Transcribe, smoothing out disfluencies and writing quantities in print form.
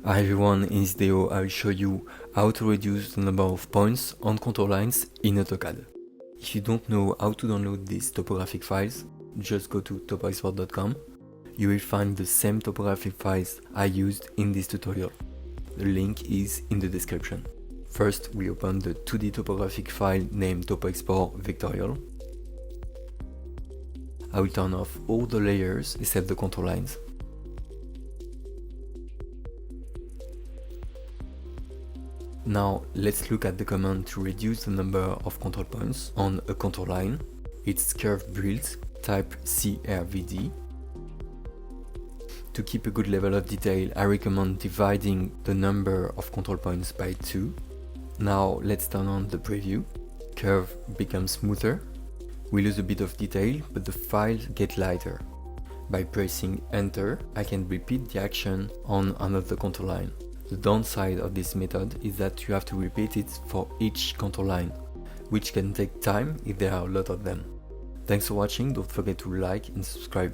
Hi everyone, in this video I will show you how to reduce the number of points on contour lines in AutoCAD. If you don't know how to download these topographic files, just go to TopoExport.com. You will find the same topographic files I used in this tutorial. The link is in the description. First we open the 2D topographic file named TopoExport Vectorial. I will turn off all the layers except the contour lines. Now let's look at the command to reduce the number of control points on a contour line. It's CVREBUILD, type CVREBUILD. To keep a good level of detail, I recommend dividing the number of control points by 2. Now let's turn on the preview. Curve becomes smoother. We lose a bit of detail, but the files get lighter. By pressing enter, I can repeat the action on another contour line. The downside of this method is that you have to repeat it for each contour line, which can take time if there are a lot of them. Thanks for watching, don't forget to like and subscribe.